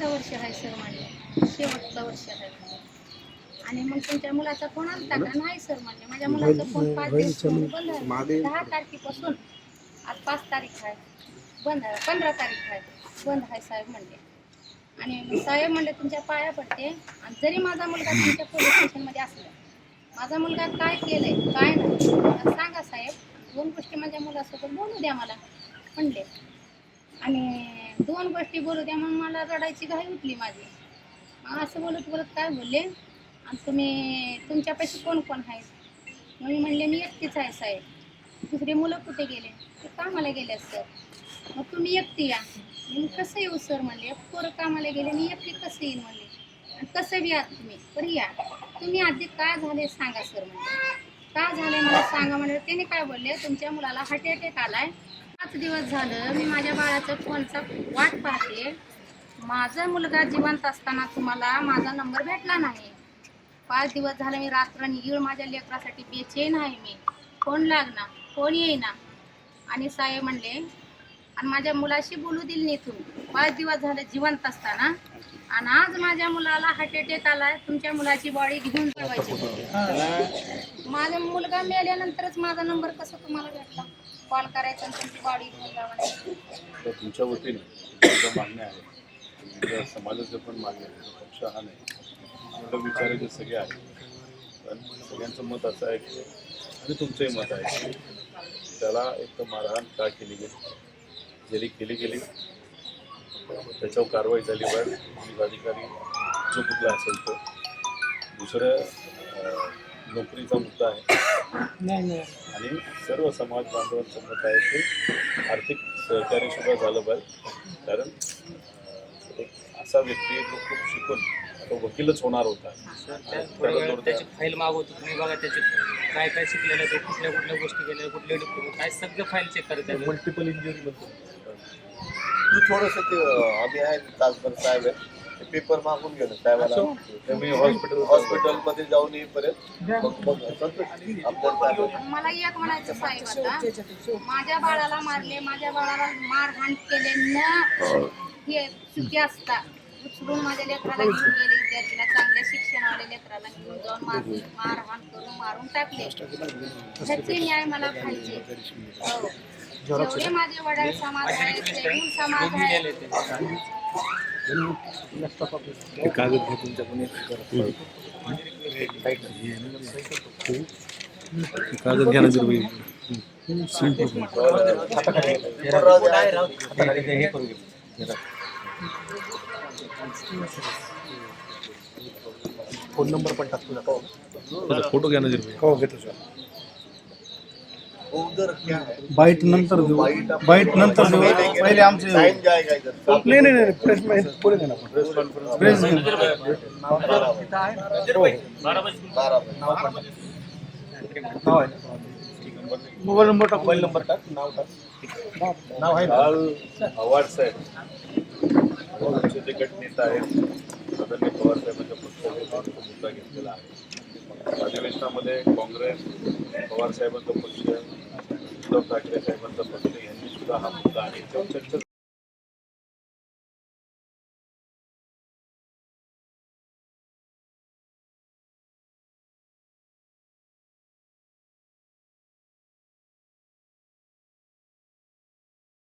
तिसरं वर्ष आहे सर माझे, शेवटचं वर्ष आहे. आणि मग तुमच्या मुलाचा फोन आलता का? नाही सर म्हणले, माझ्या मुलाचा फोन 5 दिवस बंद आहे. 10 तारखेपासून आज 5 तारीख आहे, बंद आहे. 15 तारीख आहे, बंद आहे साहेब म्हणले. आणि साहेब म्हणले तुमच्या पाया पडते, आणि जरी माझा मुलगा तुमच्या पोलीस स्टेशनमध्ये असला, माझा मुलगा काय केलंय काय नाही मला सांगा साहेब. 2 गोष्टी माझ्या मुलासोबत बोलू द्या मला म्हणले. आणि 2 गोष्टी बोलू द्या. मग मला रडायची घाई उठली माझी. मग असं बोलत बोलत काय बोलले, आणि तुम्ही तुमच्यापाशी कोण कोण आहेत? मग मी म्हणले मी एकटीच आहे साहेब. दुसरे मुलं कुठे गेले? ते कामाला गेले सर. मग तुम्ही एकटी या. मी कसं येऊ सर म्हणले, पोरं कामाला गेले, मी एकटी कसं येईन म्हणले. आणि कसं बी या तुम्ही पण या. तुम्ही आधी काय झाले सांगा सर म्हणजे, काय झाले मला सांगा म्हणजे. त्याने काय बोलले, तुमच्या मुलाला हार्ट अटॅक आलाय. 5 दिवस झालं मी माझ्या बाळाच्या फोनचा वाट पाहते. माझा मुलगा जिवंत असताना तुम्हाला माझा नंबर भेटला नाही. 5 दिवस झाले मी रात्रंदिवस माझ्या लेकरासाठी बेचैन आहे. मी फोन लागना, फोन येईना. आणि साहेब म्हणले, आणि माझ्या मुलाशी बोलू दिली नाही तुम्ही 5 दिवस झाले जिवंत असताना. आणि आज माझ्या मुलाला हार्ट अटॅक आलाय. तुमच्या मुलाची बॉडी घेऊन जावायची. माझा मुलगा मेल्यानंतरच माझा नंबर कसा तुम्हाला भेटला? कॉल करायचा आणि तुमची बॉडी घेऊन जावायची. तुमच्या वतीने माझं मागणं आहे, तुमच्या समाजाचं पण मागणं आहे. पक्ष हा नाही, मुलं विचारायचे सगळे आहेत, पण सगळ्यांचं मत असं आहे की, आणि तुमचंही मत आहे की त्याला एक तर मारहाण का केली गेली, जरी केली गेली त्याच्यावर कारवाई झाली पाहिजे. पोलीस अधिकारी जो कुठला असेल तो. दुसरं नोकरीचा मुद्दा आहे, आणि सर्व समाज बांधवांचं मत आहे की आर्थिक सहकार्यसुद्धा झालं पाहिजे. कारण एक असा व्यक्ती जो खूप शिकून तो वकीलच होणार होता. त्याची फाईल मागवतो तुम्ही बघा, त्याचे काय काय शिकलेलं, ते कुठल्या कुठल्या गोष्टी केल्या, कुठले डिप्लोमा काय सगळं फाईल चेक करायचं. मल्टिपल इंजुरी म्हणतो तू थोडंसं ते आम्ही आहे तासभर साहेब आहे, ते पेपर मागून गेलो साहेबाला. तुम्ही हॉस्पिटलमध्ये जाऊन येईपर्यंत आपल्याला मला एक म्हणायचं साहेब, आता माझ्या बाळाला मारले, माझ्या बाळाला मारहाण केले न हे चुकी असता उचलून माझ्या लेकराला घेऊन गेले, विद्यार्थीला चांगल्या शिक्षणवाल्या लेकराला घेऊन जाऊन मारहाण करून मारून टाकले. ह्याचे न्याय मला पाहिजे. हो, जेवढे माझे वडील समाज आहे, जैन समाज आहे. कागद घे तुमच्याकडून, कागद घ्या ना जरूर. फोन नंबर पण टाकतो ना. फोटो घ्या ना जरूर. हो घेतो सर. उधर क्या है? बाईट नंतर देऊ, बाईट नंतर देऊ. पहिले आमचे टाइम जाएगा इधर. नाही प्रेस पुढे देणार प्रेस नाव आहे, मोबाईल नंबर टाक, मोबाईल नंबर टाक, नाव टाक. नाव आहे. पवार साहेब आमचे जे गटनेता आहेत, आदरणीय पवार साहेबांच्या पक्षाने मुद्दा घेतलेला आहे. अधिवेशनामध्ये काँग्रेस, पवार साहेबांचा पक्ष, उद्धव ठाकरे साहेबांचा पक्ष यांनी सुद्धा हा मुद्दा आणि चर्चा